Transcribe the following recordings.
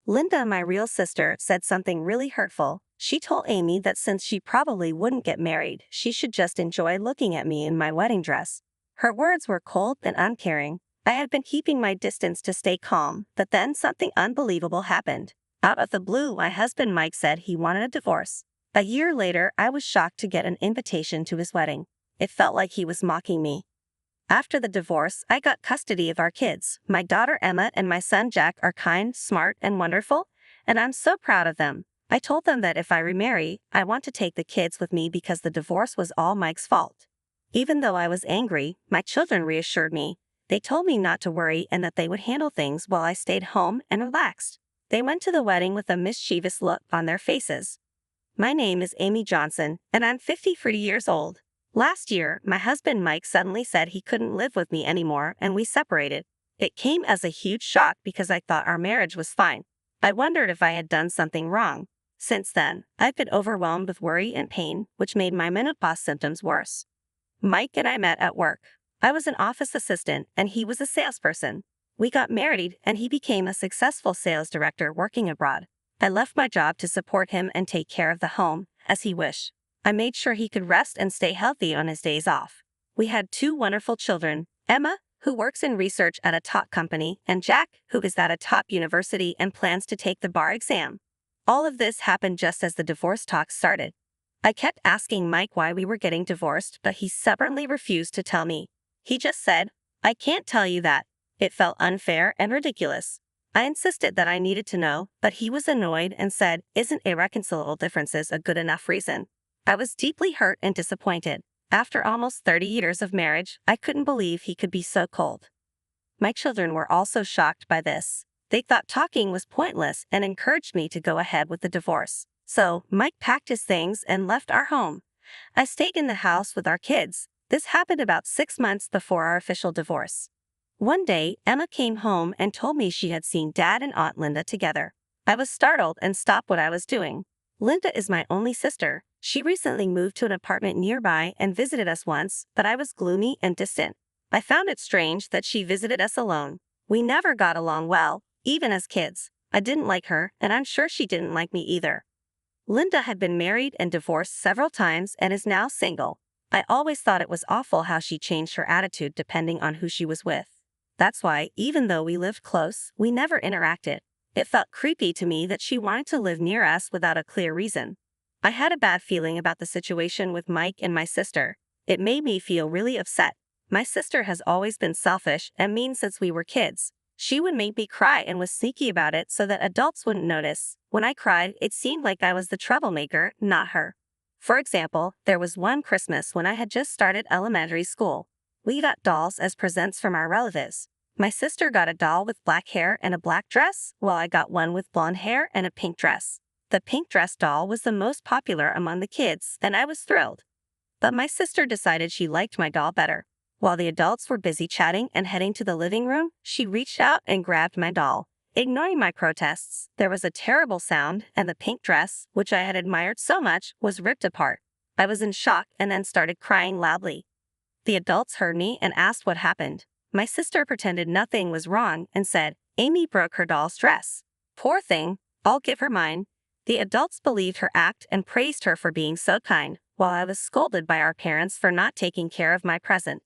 Linda, my real sister, said something really hurtful. She told Amy that since she probably wouldn't get married, she should just enjoy looking at me in my wedding dress. Her words were cold and uncaring. I had been keeping my distance to stay calm, but then something unbelievable happened. Out of the blue, my husband Mike said he wanted a divorce. A year later, I was shocked to get an invitation to his wedding. It felt like he was mocking me. After the divorce, I got custody of our kids. My daughter Emma and my son Jack are kind, smart, and wonderful, and I'm so proud of them. I told them that if I remarry, I want to take the kids with me because the divorce was all Mike's fault. Even though I was angry, my children reassured me. They told me not to worry and that they would handle things while I stayed home and relaxed. They went to the wedding with a mischievous look on their faces. My name is Amy Johnson, and I'm 53 years old. Last year, my husband Mike suddenly said he couldn't live with me anymore and we separated. It came as a huge shock because I thought our marriage was fine. I wondered if I had done something wrong. Since then, I've been overwhelmed with worry and pain, which made my menopause symptoms worse. Mike and I met at work. I was an office assistant and he was a salesperson. We got married and he became a successful sales director working abroad. I left my job to support him and take care of the home, as he wished. I made sure he could rest and stay healthy on his days off. We had two wonderful children, Emma, who works in research at a top company, and Jack, who is at a top university and plans to take the bar exam. All of this happened just as the divorce talks started. I kept asking Mike why we were getting divorced, but he stubbornly refused to tell me. He just said, "I can't tell you that." It felt unfair and ridiculous. I insisted that I needed to know, but he was annoyed and said, "Isn't irreconcilable differences a good enough reason?" I was deeply hurt and disappointed. After almost 30 years of marriage, I couldn't believe he could be so cold. My children were also shocked by this. They thought talking was pointless and encouraged me to go ahead with the divorce. So, Mike packed his things and left our home. I stayed in the house with our kids. This happened about 6 months before our official divorce. One day, Emma came home and told me she had seen Dad and Aunt Linda together. I was startled and stopped what I was doing. Linda is my only sister. She recently moved to an apartment nearby and visited us once, but I was gloomy and distant. I found it strange that she visited us alone. We never got along well, even as kids. I didn't like her, and I'm sure she didn't like me either. Linda had been married and divorced several times and is now single. I always thought it was awful how she changed her attitude depending on who she was with. That's why, even though we lived close, we never interacted. It felt creepy to me that she wanted to live near us without a clear reason. I had a bad feeling about the situation with Mike and my sister. It made me feel really upset. My sister has always been selfish and mean since we were kids. She would make me cry and was sneaky about it so that adults wouldn't notice. When I cried, it seemed like I was the troublemaker, not her. For example, there was one Christmas when I had just started elementary school. We got dolls as presents from our relatives. My sister got a doll with black hair and a black dress, while I got one with blonde hair and a pink dress. The pink dress doll was the most popular among the kids, and I was thrilled. But my sister decided she liked my doll better. While the adults were busy chatting and heading to the living room, she reached out and grabbed my doll. Ignoring my protests, there was a terrible sound, and the pink dress, which I had admired so much, was ripped apart. I was in shock and then started crying loudly. The adults heard me and asked what happened. My sister pretended nothing was wrong and said, "Amy broke her doll's dress. Poor thing, I'll give her mine." The adults believed her act and praised her for being so kind, while I was scolded by our parents for not taking care of my present.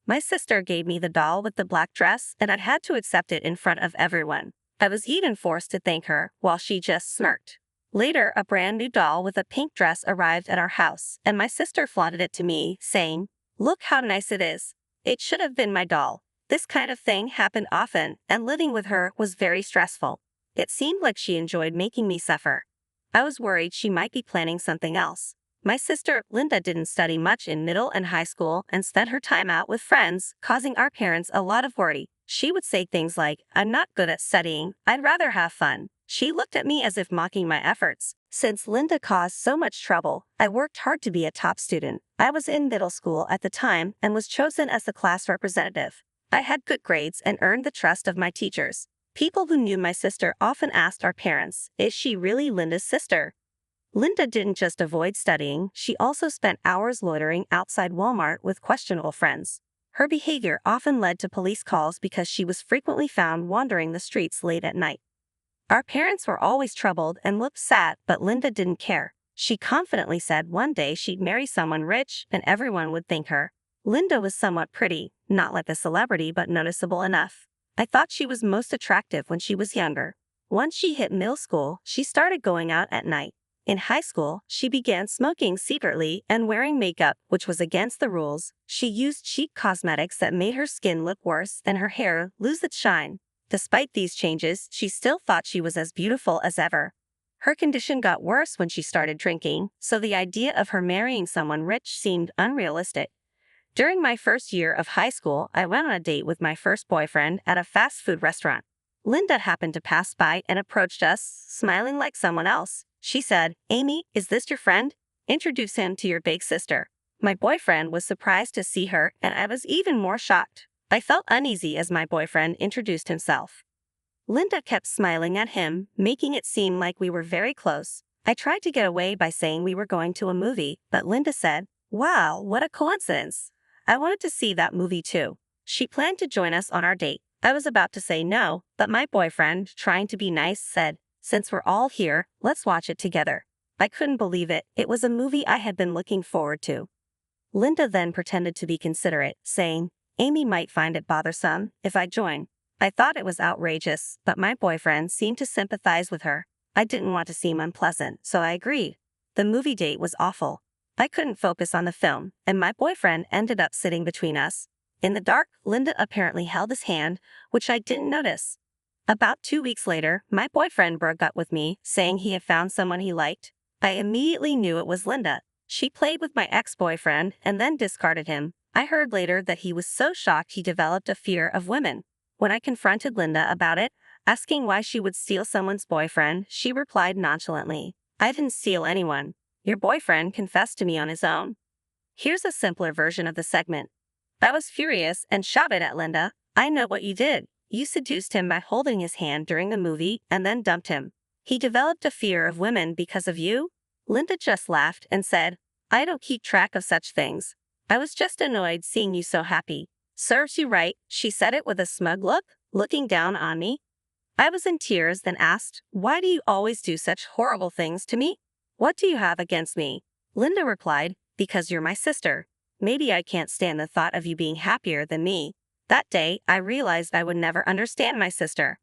My sister gave me the doll with the black dress, and I had to accept it in front of everyone. I was even forced to thank her, while she just smirked. Later, a brand new doll with a pink dress arrived at our house, and my sister flaunted it to me, saying, "Look how nice it is. It should have been my doll." This kind of thing happened often, and living with her was very stressful. It seemed like she enjoyed making me suffer. I was worried she might be planning something else. My sister, Linda, didn't study much in middle and high school and spent her time out with friends, causing our parents a lot of worry. She would say things like, "I'm not good at studying, I'd rather have fun." She looked at me as if mocking my efforts. Since Linda caused so much trouble, I worked hard to be a top student. I was in middle school at the time and was chosen as the class representative. I had good grades and earned the trust of my teachers. People who knew my sister often asked our parents, "Is she really Linda's sister?" Linda didn't just avoid studying, she also spent hours loitering outside Walmart with questionable friends. Her behavior often led to police calls because she was frequently found wandering the streets late at night. Our parents were always troubled and looked sad, but Linda didn't care. She confidently said one day she'd marry someone rich and everyone would thank her. Linda was somewhat pretty, not like a celebrity but noticeable enough. I thought she was most attractive when she was younger. Once she hit middle school, she started going out at night. In high school, she began smoking secretly and wearing makeup, which was against the rules. She used cheap cosmetics that made her skin look worse and her hair lose its shine. Despite these changes, she still thought she was as beautiful as ever. Her condition got worse when she started drinking, so the idea of her marrying someone rich seemed unrealistic. During my first year of high school, I went on a date with my first boyfriend at a fast food restaurant. Linda happened to pass by and approached us, smiling like someone else. She said, "Amy, is this your friend? Introduce him to your big sister." My boyfriend was surprised to see her, and I was even more shocked. I felt uneasy as my boyfriend introduced himself. Linda kept smiling at him, making it seem like we were very close. I tried to get away by saying we were going to a movie, but Linda said, "Wow, what a coincidence. I wanted to see that movie too." She planned to join us on our date. I was about to say no, but my boyfriend, trying to be nice, said, "Since we're all here, let's watch it together." I couldn't believe it. It was a movie I had been looking forward to. Linda then pretended to be considerate, saying, "Amy might find it bothersome if I join." I thought it was outrageous, but my boyfriend seemed to sympathize with her. I didn't want to seem unpleasant, so I agreed. The movie date was awful. I couldn't focus on the film, and my boyfriend ended up sitting between us. In the dark, Linda apparently held his hand, which I didn't notice. About 2 weeks later, my boyfriend broke up with me, saying he had found someone he liked. I immediately knew it was Linda. She played with my ex-boyfriend and then discarded him. I heard later that he was so shocked he developed a fear of women. When I confronted Linda about it, asking why she would steal someone's boyfriend, she replied nonchalantly, "I didn't steal anyone. Your boyfriend confessed to me on his own." Here's a simpler version of the segment. I was furious and shouted at Linda, "I know what you did. You seduced him by holding his hand during the movie and then dumped him. He developed a fear of women because of you?" Linda just laughed and said, "I don't keep track of such things. I was just annoyed seeing you so happy." "Serves you right," she said it with a smug look, looking down on me. I was in tears, then asked, "Why do you always do such horrible things to me? What do you have against me?" Linda replied, "Because you're my sister. Maybe I can't stand the thought of you being happier than me." That day, I realized I would never understand my sister.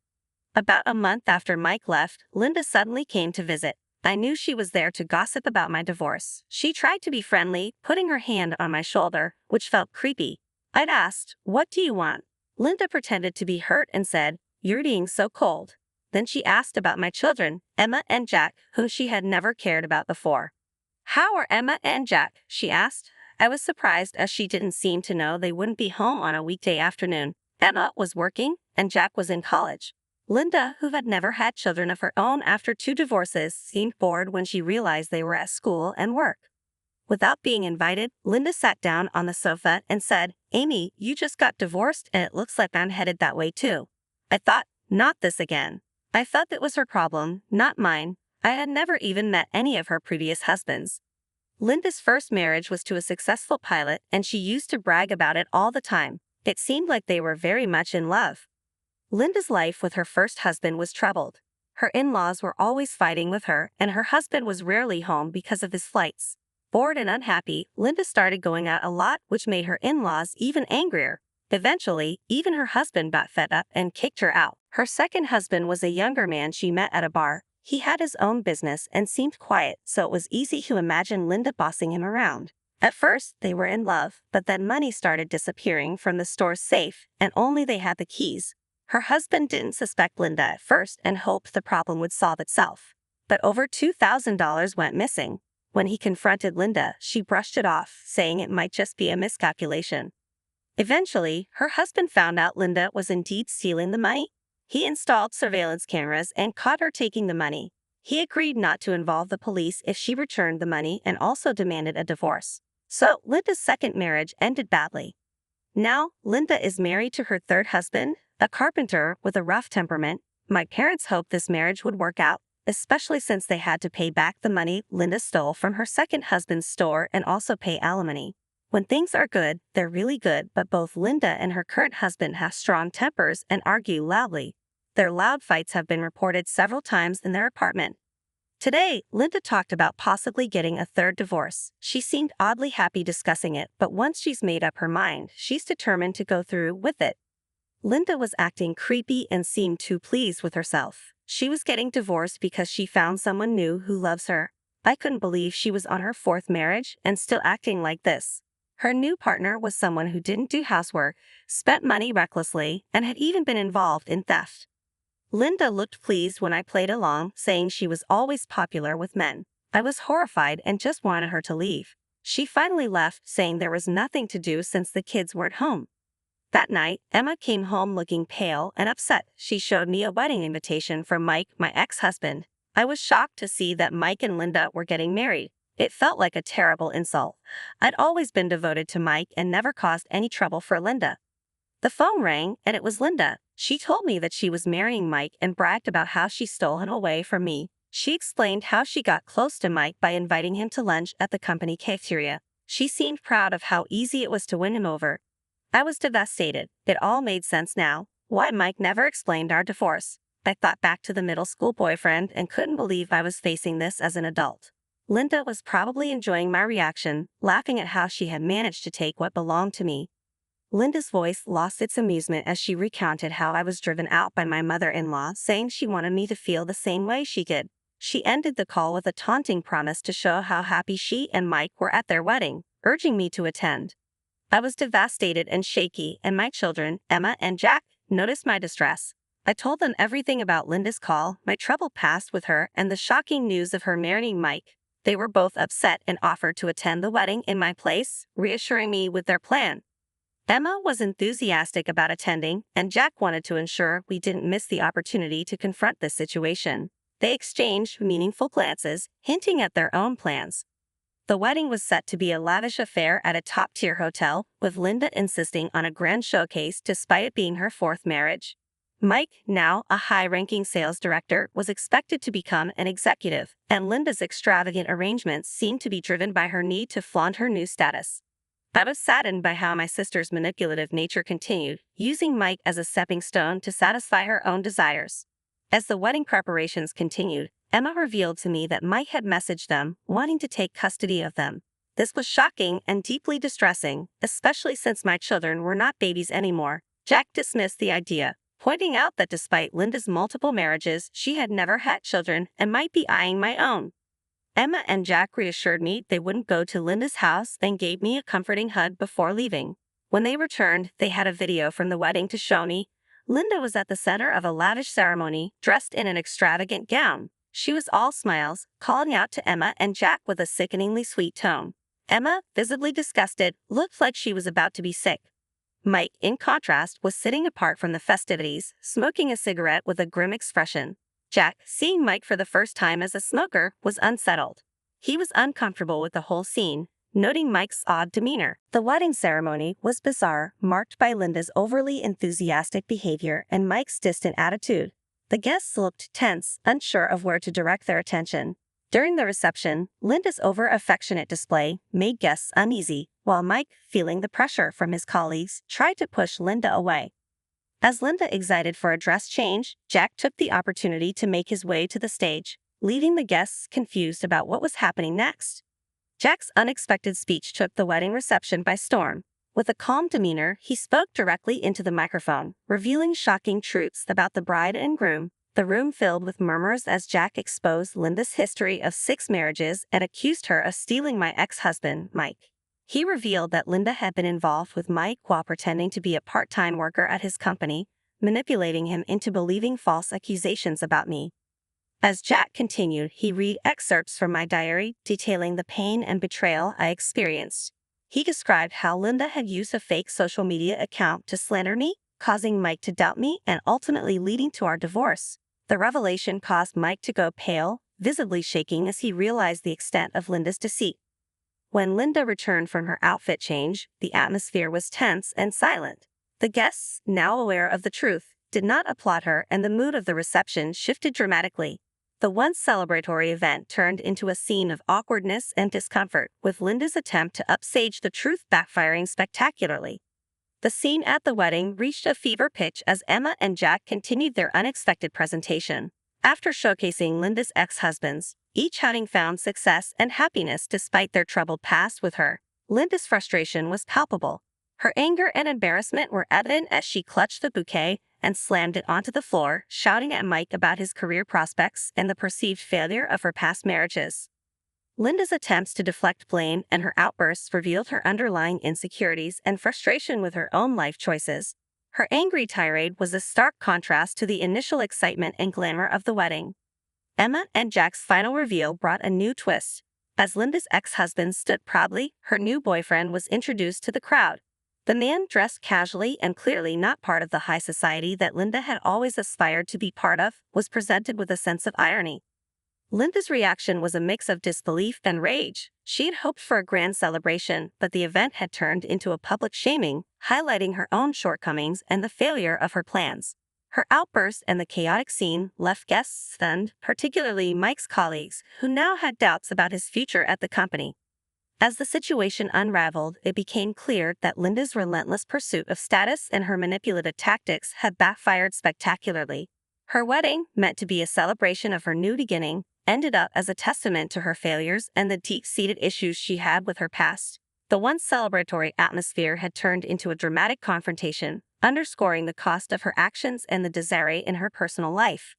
About a month after Mike left, Linda suddenly came to visit. I knew she was there to gossip about my divorce. She tried to be friendly, putting her hand on my shoulder, which felt creepy. I'd asked, "What do you want?" Linda pretended to be hurt and said, "You're being so cold." Then she asked about my children, Emma and Jack, whom she had never cared about before. "How are Emma and Jack?" she asked. I was surprised as she didn't seem to know they wouldn't be home on a weekday afternoon. Emma was working and Jack was in college. Linda, who had never had children of her own after 2 divorces, seemed bored when she realized they were at school and work. Without being invited, Linda sat down on the sofa and said, "Amy, you just got divorced and it looks like I'm headed that way too." I thought, not this again. I felt it was her problem, not mine. I had never even met any of her previous husbands. Linda's first marriage was to a successful pilot, and she used to brag about it all the time. It seemed like they were very much in love. Linda's life with her first husband was troubled. Her in-laws were always fighting with her, and her husband was rarely home because of his flights. Bored and unhappy, Linda started going out a lot, which made her in-laws even angrier. Eventually, even her husband got fed up and kicked her out. Her second husband was a younger man she met at a bar. He had his own business and seemed quiet, so it was easy to imagine Linda bossing him around. At first, they were in love, but then money started disappearing from the store's safe, and only they had the keys. Her husband didn't suspect Linda at first and hoped the problem would solve itself. But over $2,000 went missing. When he confronted Linda, she brushed it off, saying it might just be a miscalculation. Eventually, her husband found out Linda was indeed stealing the money. He installed surveillance cameras and caught her taking the money. He agreed not to involve the police if she returned the money and also demanded a divorce. So, Linda's second marriage ended badly. Now, Linda is married to her third husband, a carpenter with a rough temperament. My parents hoped this marriage would work out, especially since they had to pay back the money Linda stole from her second husband's store and also pay alimony. When things are good, they're really good, but both Linda and her current husband have strong tempers and argue loudly. Their loud fights have been reported several times in their apartment. Today, Linda talked about possibly getting a third divorce. She seemed oddly happy discussing it, but once she's made up her mind, she's determined to go through with it. Linda was acting creepy and seemed too pleased with herself. She was getting divorced because she found someone new who loves her. I couldn't believe she was on her fourth marriage and still acting like this. Her new partner was someone who didn't do housework, spent money recklessly, and had even been involved in theft. Linda looked pleased when I played along, saying she was always popular with men. I was horrified and just wanted her to leave. She finally left, saying there was nothing to do since the kids weren't home. That night, Emma came home looking pale and upset. She showed me a wedding invitation from Mike, my ex-husband. I was shocked to see that Mike and Linda were getting married. It felt like a terrible insult. I'd always been devoted to Mike and never caused any trouble for Linda. The phone rang, and it was Linda. She told me that she was marrying Mike and bragged about how she stole him away from me. She explained how she got close to Mike by inviting him to lunch at the company cafeteria. She seemed proud of how easy it was to win him over. I was devastated. It all made sense now. Why Mike never explained our divorce. I thought back to the middle school boyfriend and couldn't believe I was facing this as an adult. Linda was probably enjoying my reaction, laughing at how she had managed to take what belonged to me. Linda's voice lost its amusement as she recounted how I was driven out by my mother-in-law, saying she wanted me to feel the same way she did. She ended the call with a taunting promise to show how happy she and Mike were at their wedding, urging me to attend. I was devastated and shaky, and my children, Emma and Jack, noticed my distress. I told them everything about Linda's call, my troubled past with her, and the shocking news of her marrying Mike. They were both upset and offered to attend the wedding in my place, reassuring me with their plan. Emma was enthusiastic about attending, and Jack wanted to ensure we didn't miss the opportunity to confront this situation. They exchanged meaningful glances, hinting at their own plans. The wedding was set to be a lavish affair at a top-tier hotel, with Linda insisting on a grand showcase despite it being her fourth marriage. Mike, now a high-ranking sales director, was expected to become an executive, and Linda's extravagant arrangements seemed to be driven by her need to flaunt her new status. I was saddened by how my sister's manipulative nature continued, using Mike as a stepping stone to satisfy her own desires. As the wedding preparations continued, Emma revealed to me that Mike had messaged them, wanting to take custody of them. This was shocking and deeply distressing, especially since my children were not babies anymore. Jack dismissed the idea, pointing out that despite Linda's multiple marriages, she had never had children and might be eyeing my own. Emma and Jack reassured me they wouldn't go to Linda's house and gave me a comforting hug before leaving. When they returned, they had a video from the wedding to show me. Linda was at the center of a lavish ceremony, dressed in an extravagant gown. She was all smiles, calling out to Emma and Jack with a sickeningly sweet tone. Emma, visibly disgusted, looked like she was about to be sick. Mike, in contrast, was sitting apart from the festivities, smoking a cigarette with a grim expression. Jack, seeing Mike for the first time as a smoker, was unsettled. He was uncomfortable with the whole scene, noting Mike's odd demeanor. The wedding ceremony was bizarre, marked by Linda's overly enthusiastic behavior and Mike's distant attitude. The guests looked tense, unsure of where to direct their attention. During the reception, Linda's over-affectionate display made guests uneasy, while Mike, feeling the pressure from his colleagues, tried to push Linda away. As Linda exited for a dress change, Jack took the opportunity to make his way to the stage, leaving the guests confused about what was happening next. Jack's unexpected speech took the wedding reception by storm. With a calm demeanor, he spoke directly into the microphone, revealing shocking truths about the bride and groom. The room filled with murmurs as Jack exposed Linda's history of 6 marriages and accused her of stealing my ex-husband, Mike. He revealed that Linda had been involved with Mike while pretending to be a part-time worker at his company, manipulating him into believing false accusations about me. As Jack continued, he read excerpts from my diary detailing the pain and betrayal I experienced. He described how Linda had used a fake social media account to slander me, causing Mike to doubt me and ultimately leading to our divorce. The revelation caused Mike to go pale, visibly shaking as he realized the extent of Linda's deceit. When Linda returned from her outfit change, the atmosphere was tense and silent. The guests, now aware of the truth, did not applaud her, and the mood of the reception shifted dramatically. The once celebratory event turned into a scene of awkwardness and discomfort, with Linda's attempt to upstage the truth backfiring spectacularly. The scene at the wedding reached a fever pitch as Emma and Jack continued their unexpected presentation. After showcasing Linda's ex-husbands, each having found success and happiness despite their troubled past with her, Linda's frustration was palpable. Her anger and embarrassment were evident as she clutched the bouquet and slammed it onto the floor, shouting at Mike about his career prospects and the perceived failure of her past marriages. Linda's attempts to deflect blame and her outbursts revealed her underlying insecurities and frustration with her own life choices. Her angry tirade was a stark contrast to the initial excitement and glamour of the wedding. Emma and Jack's final reveal brought a new twist. As Linda's ex-husband stood proudly, her new boyfriend was introduced to the crowd. The man, dressed casually and clearly not part of the high society that Linda had always aspired to be part of, was presented with a sense of irony. Linda's reaction was a mix of disbelief and rage. She had hoped for a grand celebration, but the event had turned into a public shaming, highlighting her own shortcomings and the failure of her plans. Her outburst and the chaotic scene left guests stunned, particularly Mike's colleagues, who now had doubts about his future at the company. As the situation unraveled, it became clear that Linda's relentless pursuit of status and her manipulative tactics had backfired spectacularly. Her wedding, meant to be a celebration of her new beginning, ended up as a testament to her failures and the deep-seated issues she had with her past. The once celebratory atmosphere had turned into a dramatic confrontation, underscoring the cost of her actions and the disarray in her personal life.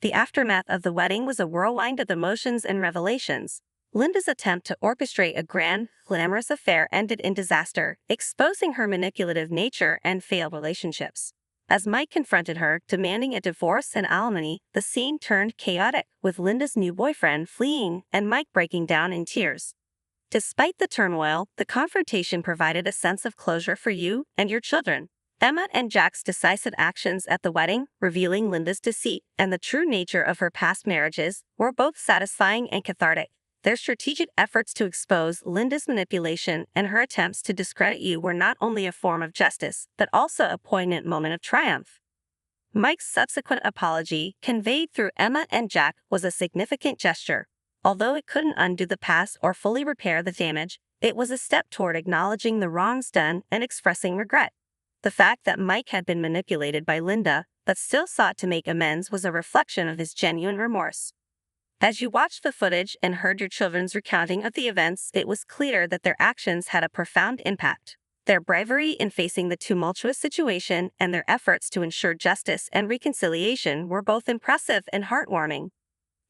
The aftermath of the wedding was a whirlwind of emotions and revelations. Linda's attempt to orchestrate a grand, glamorous affair ended in disaster, exposing her manipulative nature and failed relationships. As Mike confronted her, demanding a divorce and alimony, the scene turned chaotic, with Linda's new boyfriend fleeing and Mike breaking down in tears. Despite the turmoil, the confrontation provided a sense of closure for you and your children. Emma and Jack's decisive actions at the wedding, revealing Linda's deceit and the true nature of her past marriages, were both satisfying and cathartic. Their strategic efforts to expose Linda's manipulation and her attempts to discredit you were not only a form of justice, but also a poignant moment of triumph. Mike's subsequent apology, conveyed through Emma and Jack, was a significant gesture. Although it couldn't undo the past or fully repair the damage, it was a step toward acknowledging the wrongs done and expressing regret. The fact that Mike had been manipulated by Linda, but still sought to make amends, was a reflection of his genuine remorse. As you watched the footage and heard your children's recounting of the events, it was clear that their actions had a profound impact. Their bravery in facing the tumultuous situation and their efforts to ensure justice and reconciliation were both impressive and heartwarming.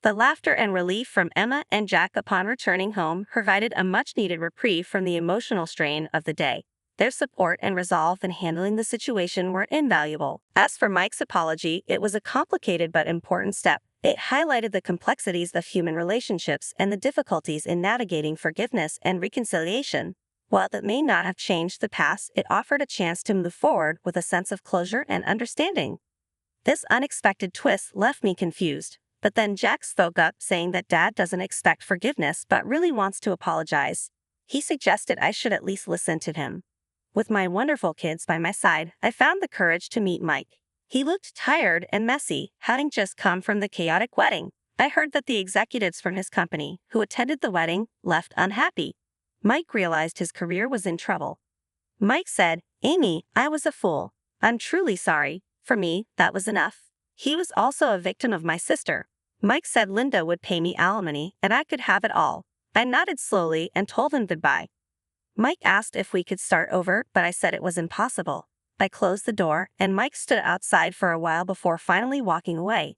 The laughter and relief from Emma and Jack upon returning home provided a much-needed reprieve from the emotional strain of the day. Their support and resolve in handling the situation were invaluable. As for Mike's apology, it was a complicated but important step. It highlighted the complexities of human relationships and the difficulties in navigating forgiveness and reconciliation. While it may not have changed the past, it offered a chance to move forward with a sense of closure and understanding. This unexpected twist left me confused, but then Jack spoke up, saying that Dad doesn't expect forgiveness but really wants to apologize. He suggested I should at least listen to him. With my wonderful kids by my side, I found the courage to meet Mike. He looked tired and messy, having just come from the chaotic wedding. I heard that the executives from his company, who attended the wedding, left unhappy. Mike realized his career was in trouble. Mike said, "Amy, I was a fool. I'm truly sorry. For me, that was enough." He was also a victim of my sister. Mike said Linda would pay me alimony and I could have it all. I nodded slowly and told him goodbye. Mike asked if we could start over, but I said it was impossible. I closed the door, and Mike stood outside for a while before finally walking away.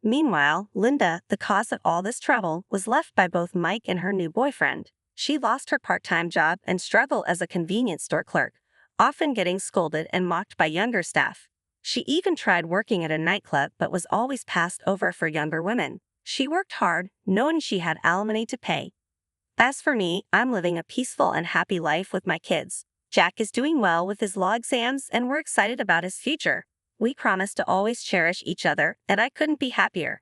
Meanwhile, Linda, the cause of all this trouble, was left by both Mike and her new boyfriend. She lost her part-time job and struggled as a convenience store clerk, often getting scolded and mocked by younger staff. She even tried working at a nightclub but was always passed over for younger women. She worked hard, knowing she had alimony to pay. As for me, I'm living a peaceful and happy life with my kids. Jack is doing well with his law exams and we're excited about his future. We promise to always cherish each other, and I couldn't be happier.